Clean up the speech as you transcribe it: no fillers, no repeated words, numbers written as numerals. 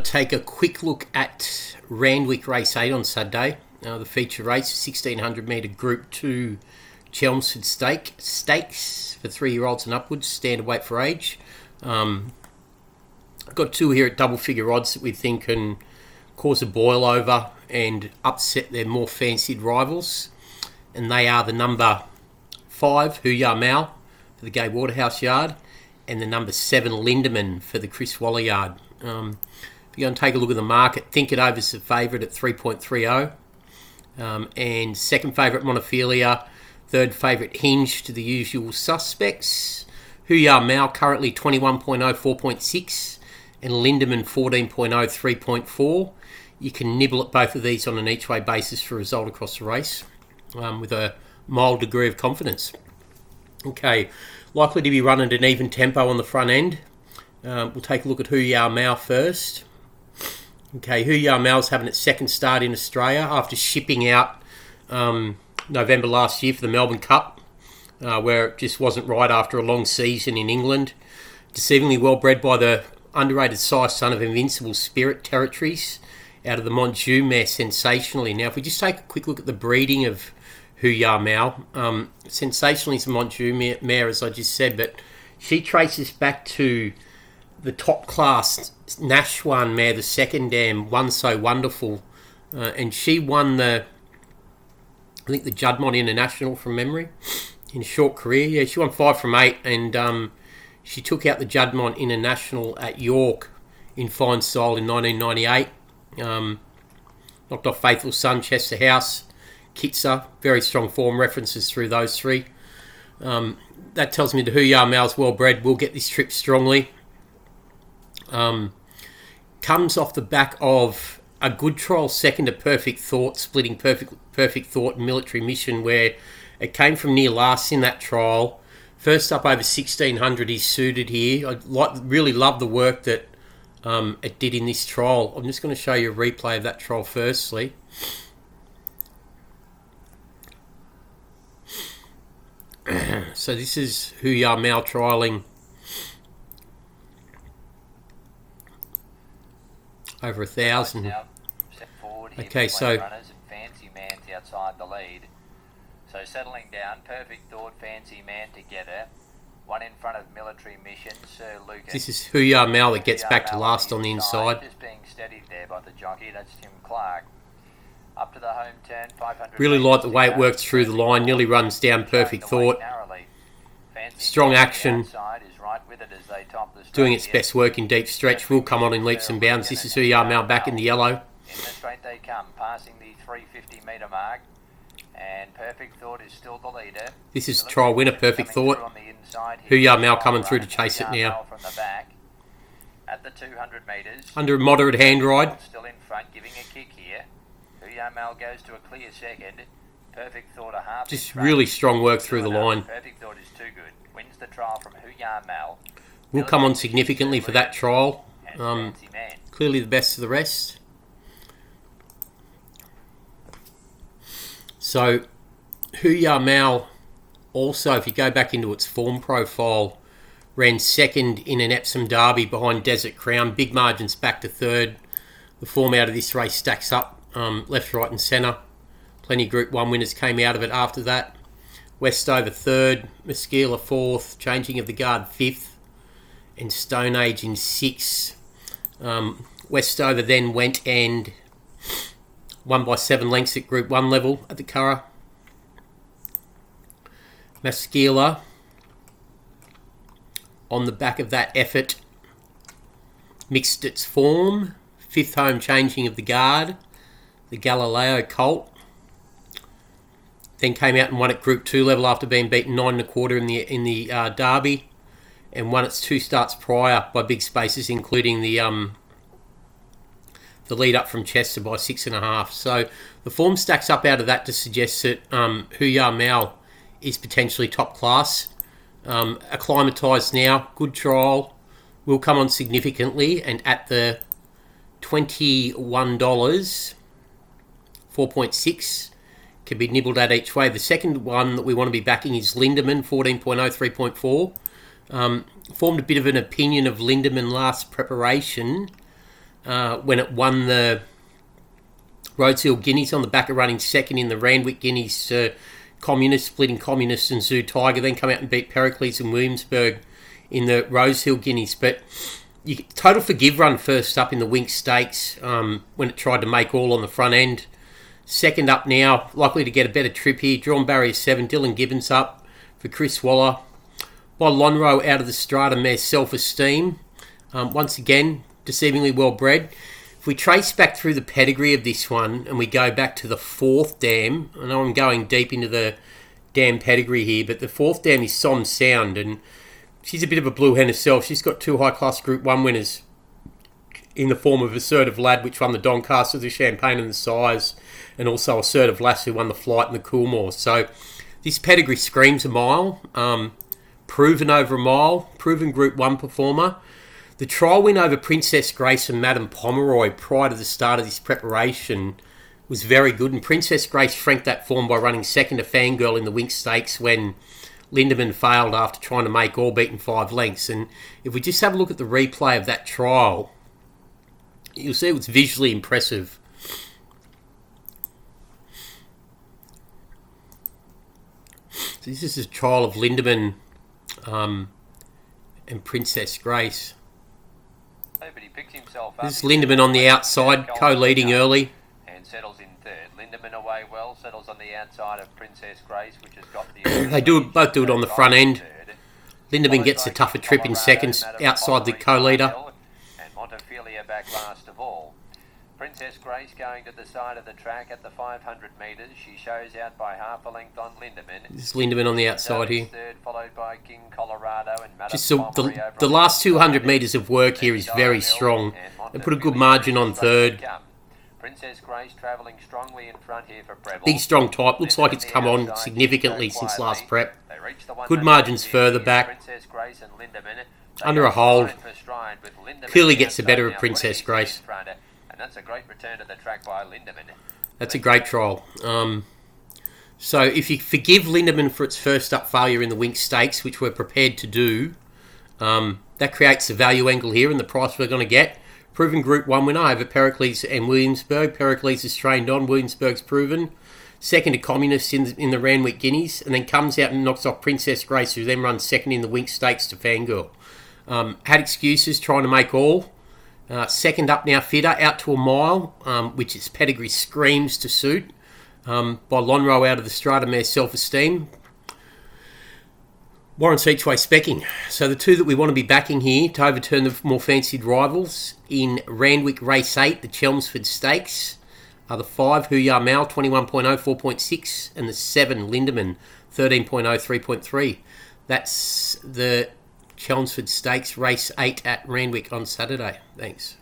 to take a quick look at Randwick Race 8 on Saturday. The feature race, 1600 metre Group 2 Chelmsford Stakes for 3-year-olds and upwards, standard weight for age. I've got two here at double figure odds that we think can cause a boilover and upset their more fancied rivals. And they are the number 5, Hoo Ya Mal, for the Gay Waterhouse Yard, and the number 7, Lindermann, for the Chris Waller Yard. If you're going to take a look at the market, Think It Over's the favourite at 3.30. And second favourite, Monophilia. Third favourite, Hinge, to the usual suspects. Hoo Ya Mal currently 21.0, 4.6. And Lindermann 14.0, 3.4. You can nibble at both of these on an each-way basis for a result across the race with a mild degree of confidence. Okay, likely to be run at an even tempo on the front end. We'll take a look at Hoo Ya Mal first. Okay, Hoo Ya Mal's having its second start in Australia after shipping out November last year for the Melbourne Cup, where it just wasn't right after a long season in England. Deceivingly well bred by the underrated size son of Invincible Spirit Territories out of the Montjou mare sensationally. Now, if we just take a quick look at the breeding of Hoo Ya Mal, sensationally is a Montjou mare, as I just said, but she traces back to the top class Nashwan mare, the second dam, One So Wonderful, and she won the Juddmonte International from memory in a short career. Yeah, she won 5 from 8, and she took out the Juddmonte International at York in fine style in 1998. Knocked off Faithful Son, Chester House, Kitzer, very strong form references through those three. That tells me the Hoo Ya Mal's well bred, will get this trip strongly. Comes off the back of a good trial second to Perfect Thought, splitting Perfect Thought and Military Mission, where it came from near last in that trial. First up over 1600, he's suited here. I really love the work that it did in this trial. I'm just going to show you a replay of that trial firstly. So this is Hoo Ya Mal trialling over 1,000. Okay, so Fancy Man's outside the lead. So settling down, Perfect Thought, Fancy Man together. One in front of Military Mission, Sir Lucas. This is Hoo Ya Mal that gets back to last on the inside. Just being steadied there by the jockey, that's Tim Clark. Up to the home turn, 500. Really like the way it works through the line, nearly runs down Perfect Thought. Strong action, doing its best work in deep stretch, will come on in leaps and bounds. This is Hoo Ya Mal back in the yellow. In the straight they come, passing the 350 metre mark, and Perfect Thought is still the leader. This is trial winner, Perfect Thought. Hoo Ya Mal coming through to chase it now. From the back at the 200 metres. Under a moderate hand ride. Still in front, giving a kick here. Hoo Ya Mal goes to a clear second. Perfect Thought a half. Just really strong work through the line. Perfect Thought is too good. Wins the trial from Hoo Ya Mal. Will come on significantly for that trial. Clearly the best of the rest. So Hoo Ya Mal also, if you go back into its form profile, ran second in an Epsom Derby behind Desert Crown. Big margins back to third. The form out of this race stacks up left, right and centre. Plenty of Group 1 winners came out of it after that. Westover third, Mesquila fourth, Changing of the Guard fifth, and Stone Age in sixth. Westover then went and won by 7 lengths at Group 1 level at the Curragh. Mesquila, on the back of that effort, mixed its form. Fifth home, Changing of the Guard, the Galileo Colt. Then came out and won at Group 2 level after being beaten 9 1/4 in the Derby, and won its 2 starts prior by big spaces, including the lead up from Chester by 6.5. So the form stacks up out of that to suggest that Hoo Ya Mal is potentially top class. Acclimatised now, good trial, will come on significantly, and at the $21, 4.6, can be nibbled at each way. The second one that we want to be backing is Lindermann, 14.0, 3.4. Formed a bit of an opinion of Lindermann last preparation. when it won the Rhodeshill Guineas on the back of running second in the Randwick Guineas, Communist, splitting Communist and Zoo Tiger, then come out and beat Pericles and Williamsburg in the Rosehill Guineas. But Total Forgive run first up in the Wink Stakes when it tried to make all on the front end. Second up now, likely to get a better trip here. Drawn barrier 7, Dylan Gibbons up for Chris Waller. By Lonro out of the strata mare Self-Esteem. Once again, deceivingly well bred. If we trace back through the pedigree of this one and we go back to the 4th dam, I know I'm going deep into the dam pedigree here, but the 4th dam is Som Sound, and she's a bit of a blue hen herself. She's got 2 high-class Group 1 winners in the form of Assertive Lad, which won the Doncaster, the Champagne and the Size, and also Assertive Lass, who won the Flight and the Coolmore. So this pedigree screams a mile, proven over a mile, proven Group 1 performer. The trial win over Princess Grace and Madame Pomeroy prior to the start of this preparation was very good, and Princess Grace franked that form by running second to Fangirl in the Wink Stakes when Lindermann failed after trying to make all beaten 5 lengths. And if we just have a look at the replay of that trial, you'll see it was visually impressive. So this is a trial of Lindermann and Princess Grace. But he picks himself up. This is Lindermann on the outside, co-leading early. And settles in third. Lindermann away well, settles on the outside of Princess Grace, which has got the... They both do it on the front end. Lindermann gets a tougher trip in seconds outside the co-leader. And Montefilia back last of all. Princess Grace going to the side of the track at the 500 metres. She shows out by half a length on Lindermann. This is Lindermann on the outside here. Third, followed by King Colorado and Madame Just the last 200 metres of work here is very strong. They put a good margin on third. Princess Grace travelling strongly in front here for Breville. Big strong type. Looks like it's come on significantly since last prep. Good margins further back. Princess Grace and Lindermann Under a hold. Clearly gets the better of Princess Grace. And that's a great return to the track by Lindermann. That's a great trial. So if you forgive Lindermann for its first up failure in the Wink Stakes, which we're prepared to do, that creates the value angle here and the price we're going to get. Proven Group 1 winner over Pericles and Williamsburg. Pericles is trained on, Williamsburg's proven. Second to Communist in the Randwick Guineas, and then comes out and knocks off Princess Grace, who then runs second in the Wink Stakes to Fangirl. Had excuses trying to make all. Second up now, Fitter, out to a mile, which its pedigree screams to suit, by Lonro out of the strata mare Self-Esteem. Warrants each way specking. So the 2 that we want to be backing here to overturn the more fancied rivals in Randwick Race 8, the Chelmsford Stakes, are the 5, Huya Mal, 21.0, 4.6, and the 7, Lindermann, 13.0, 3.3. That's the Chelmsford Stakes Race 8 at Randwick on Saturday. Thanks.